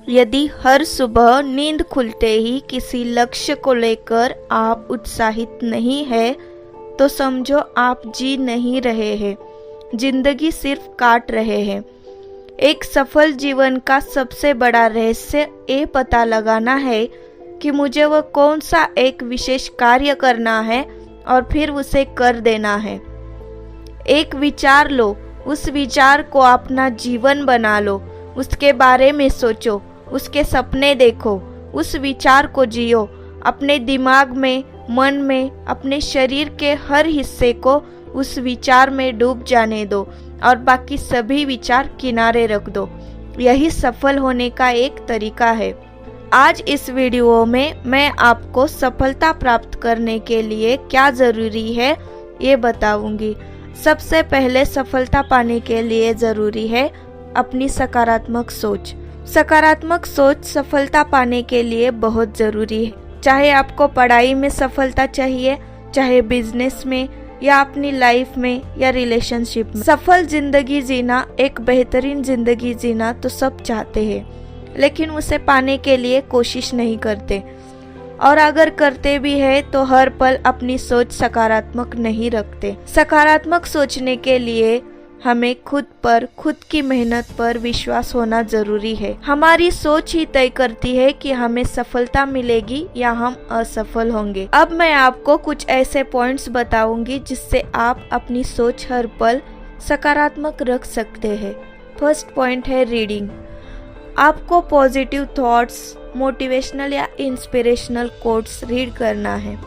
यदि हर सुबह नींद खुलते ही किसी लक्ष्य को लेकर आप उत्साहित नहीं है, तो समझो आप जी नहीं रहे हैं, जिंदगी सिर्फ काट रहे हैं। एक सफल जीवन का सबसे बड़ा रहस्य ये पता लगाना है कि मुझे वह कौन सा एक विशेष कार्य करना है और फिर उसे कर देना है। एक विचार लो, उस विचार को अपना जीवन बना लो, उसके बारे में सोचो, उसके सपने देखो, उस विचार को जियो। अपने दिमाग में, मन में, अपने शरीर के हर हिस्से को उस विचार में डूब जाने दो और बाकी सभी विचार किनारे रख दो। यही सफल होने का एक तरीका है। आज इस वीडियो में मैं आपको सफलता प्राप्त करने के लिए क्या जरूरी है ये बताऊंगी। सबसे पहले सफलता पाने के लिए जरूरी है अपनी सकारात्मक सोच। सकारात्मक सोच सफलता पाने के लिए बहुत जरूरी है। चाहे आपको पढ़ाई में सफलता चाहिए, चाहे बिजनेस में या अपनी लाइफ में या रिलेशनशिप में। सफल जिंदगी जीना, एक बेहतरीन जिंदगी जीना तो सब चाहते हैं, लेकिन उसे पाने के लिए कोशिश नहीं करते, और अगर करते भी है तो हर पल अपनी सोच सकारात्मक नहीं रखते। सकारात्मक सोचने के लिए हमें खुद पर, खुद की मेहनत पर विश्वास होना जरूरी है। हमारी सोच ही तय करती है कि हमें सफलता मिलेगी या हम असफल होंगे। अब मैं आपको कुछ ऐसे पॉइंट्स बताऊंगी जिससे आप अपनी सोच हर पल सकारात्मक रख सकते हैं। फर्स्ट पॉइंट है रीडिंग। आपको पॉजिटिव थॉट्स, मोटिवेशनल या इंस्पिरेशनल कोट्स रीड करना है।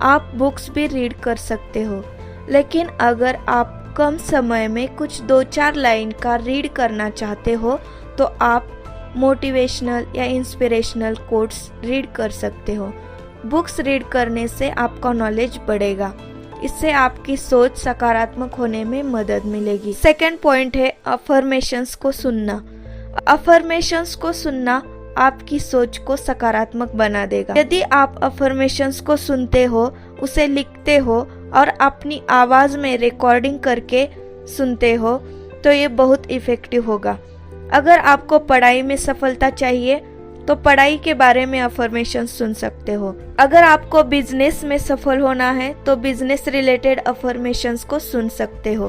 आप बुक्स भी रीड कर सकते हो, लेकिन अगर आप कम समय में कुछ 2-4 लाइन का रीड करना चाहते हो तो आप मोटिवेशनल या इंस्पिरेशनल कोट्स रीड कर सकते हो। बुक्स रीड करने से आपका नॉलेज बढ़ेगा, इससे आपकी सोच सकारात्मक होने में मदद मिलेगी। सेकंड पॉइंट है अफर्मेशंस को सुनना। अफर्मेशंस को सुनना आपकी सोच को सकारात्मक बना देगा। यदि आप अफर्मेशंस को सुनते हो, उसे लिखते हो और अपनी आवाज में रिकॉर्डिंग करके सुनते हो तो ये बहुत इफेक्टिव होगा। अगर आपको पढ़ाई में सफलता चाहिए तो पढ़ाई के बारे में अफर्मेशन सुन सकते हो। अगर आपको बिजनेस में सफल होना है तो बिजनेस रिलेटेड अफर्मेशंस को सुन सकते हो।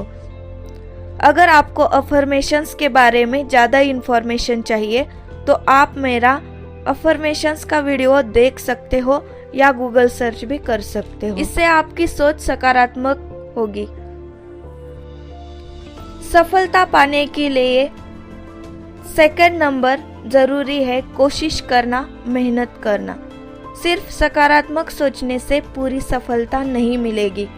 अगर आपको अफर्मेशंस के बारे में ज्यादा इंफॉर्मेशन चाहिए तो आप मेरा अफर्मेशंस का वीडियो देख सकते हो या गूगल सर्च भी कर सकते हो। इससे आपकी सोच सकारात्मक होगी। सफलता पाने के लिए सेकंड नंबर जरूरी है कोशिश करना, मेहनत करना। सिर्फ सकारात्मक सोचने से पूरी सफलता नहीं मिलेगी।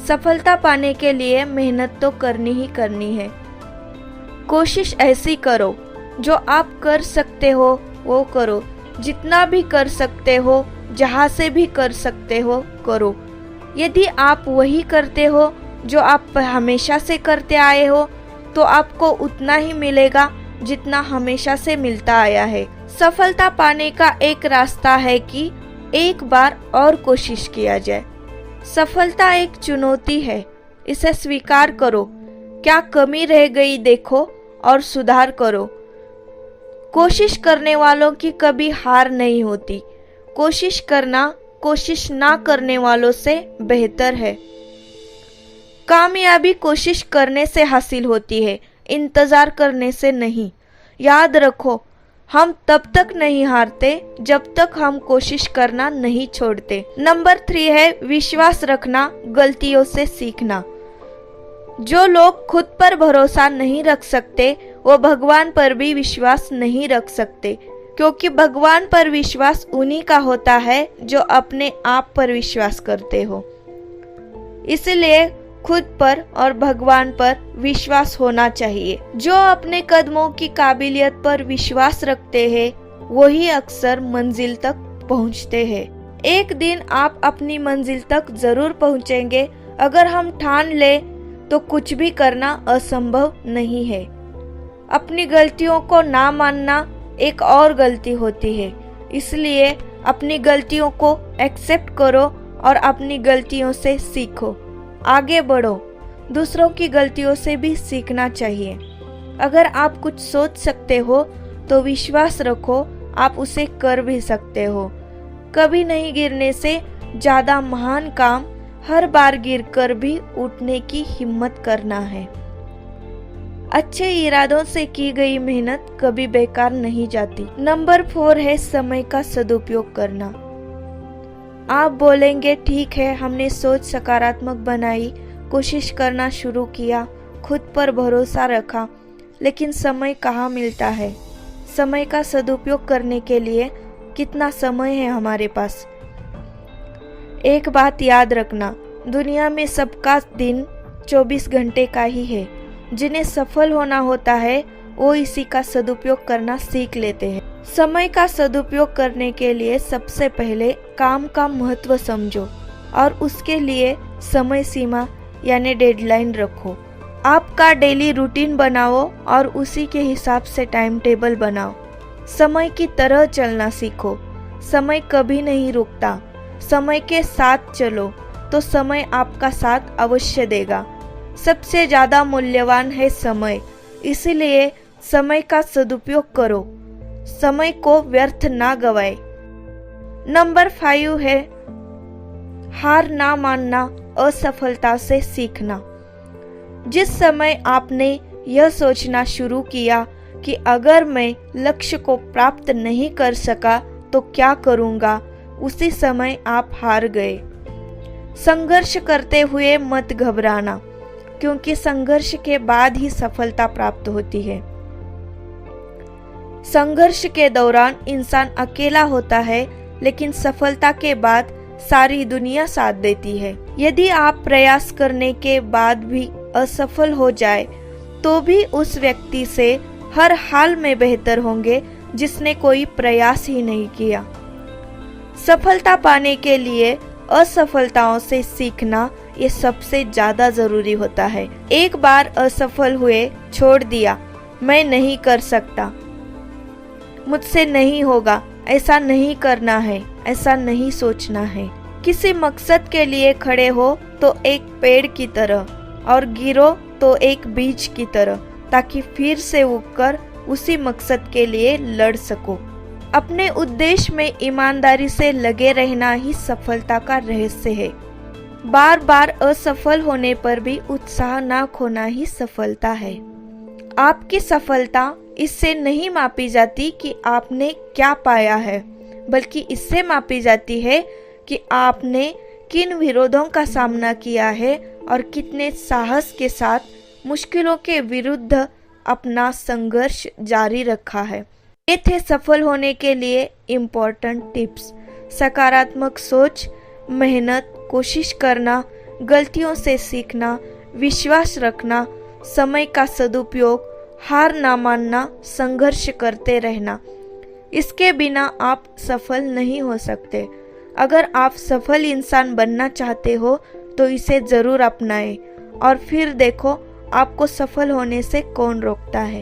सफलता पाने के लिए मेहनत तो करनी ही करनी है। कोशिश ऐसी करो, जो आप कर सकते हो वो करो। जितना भी कर सकते हो, जहाँ से भी कर सकते हो, करो। यदि आप वही करते हो जो आप हमेशा से करते आए हो तो आपको उतना ही मिलेगा जितना हमेशा से मिलता आया है। सफलता पाने का एक रास्ता है कि एक बार और कोशिश किया जाए। सफलता एक चुनौती है, इसे स्वीकार करो। क्या कमी रह गई देखो और सुधार करो। कोशिश करने वालों की कभी हार नहीं होती। कोशिश करना कोशिश ना करने वालों से बेहतर है। कामयाबी कोशिश करने से हासिल होती है, इंतजार करने से नहीं। याद रखो, हम तब तक नहीं हारते जब तक हम कोशिश करना नहीं छोड़ते। नंबर 3 है विश्वास रखना, गलतियों से सीखना। जो लोग खुद पर भरोसा नहीं रख सकते वो भगवान पर भी विश्वास नहीं रख सकते, क्योंकि भगवान पर विश्वास उन्हीं का होता है जो अपने आप पर विश्वास करते हो। इसलिए खुद पर और भगवान पर विश्वास होना चाहिए। जो अपने कदमों की काबिलियत पर विश्वास रखते हैं वही अक्सर मंजिल तक पहुंचते हैं। एक दिन आप अपनी मंजिल तक जरूर पहुंचेंगे। अगर हम ठान ले तो कुछ भी करना असंभव नहीं है। अपनी गलतियों को ना मानना एक और गलती होती है, इसलिए अपनी गलतियों को एक्सेप्ट करो और अपनी गलतियों से सीखो। आगे बढ़ो, दूसरों की गलतियों से भी सीखना चाहिए। अगर आप कुछ सोच सकते हो तो विश्वास रखो आप उसे कर भी सकते हो। कभी नहीं गिरने से ज्यादा महान काम हर बार गिरकर भी उठने की हिम्मत करना है। अच्छे इरादों से की गई मेहनत कभी बेकार नहीं जाती। नंबर 4 है समय का सदुपयोग करना। आप बोलेंगे ठीक है, हमने सोच सकारात्मक बनाई, कोशिश करना शुरू किया, खुद पर भरोसा रखा, लेकिन समय कहाँ मिलता है? समय का सदुपयोग करने के लिए कितना समय है हमारे पास? एक बात याद रखना, दुनिया में सबका दिन 24 घंटे का ही है। जिन्हें सफल होना होता है वो इसी का सदुपयोग करना सीख लेते हैं। समय का सदुपयोग करने के लिए सबसे पहले काम का महत्व समझो और उसके लिए समय सीमा यानी डेडलाइन रखो। आपका डेली रूटीन बनाओ और उसी के हिसाब से टाइम टेबल बनाओ। समय की तरह चलना सीखो। समय कभी नहीं रुकता। समय के साथ चलो तो समय आपका साथ अवश्य देगा। सबसे ज्यादा मूल्यवान है समय, इसलिए समय का सदुपयोग करो, समय को व्यर्थ ना गवाए। नंबर 5 है हार ना मानना, असफलता से सीखना। जिस समय आपने यह सोचना शुरू किया कि अगर मैं लक्ष्य को प्राप्त नहीं कर सका तो क्या करूंगा, उसी समय आप हार गए। संघर्ष करते हुए मत घबराना, क्योंकि संघर्ष के बाद ही सफलता प्राप्त होती है। संघर्ष के दौरान इंसान अकेला होता है, लेकिन सफलता के बाद सारी दुनिया साथ देती है। यदि आप प्रयास करने के बाद भी असफल हो जाए तो भी उस व्यक्ति से हर हाल में बेहतर होंगे जिसने कोई प्रयास ही नहीं किया। सफलता पाने के लिए असफलताओं से सीखना ये सबसे ज्यादा जरूरी होता है। एक बार असफल हुए, छोड़ दिया, मैं नहीं कर सकता, मुझसे नहीं होगा, ऐसा नहीं करना है, ऐसा नहीं सोचना है। किसी मकसद के लिए खड़े हो तो एक पेड़ की तरह और गिरो तो एक बीज की तरह, ताकि फिर से उगकर उसी मकसद के लिए लड़ सको। अपने उद्देश्य में ईमानदारी से लगे रहना ही सफलता का रहस्य है। बार बार असफल होने पर भी उत्साह ना खोना ही सफलता है। आपकी सफलता इससे नहीं मापी जाती कि आपने क्या पाया है, बल्कि इससे मापी जाती है कि आपने किन विरोधों का सामना किया है और कितने साहस के साथ मुश्किलों के विरुद्ध अपना संघर्ष जारी रखा है। ये थे सफल होने के लिए इम्पोर्टेंट टिप्स। सकारात्मक सोच, मेहनत, कोशिश करना, गलतियों से सीखना, विश्वास रखना, समय का सदुपयोग, हार ना मानना, संघर्ष करते रहना। इसके बिना आप सफल नहीं हो सकते। अगर आप सफल इंसान बनना चाहते हो तो इसे जरूर अपनाएं और फिर देखो आपको सफल होने से कौन रोकता है।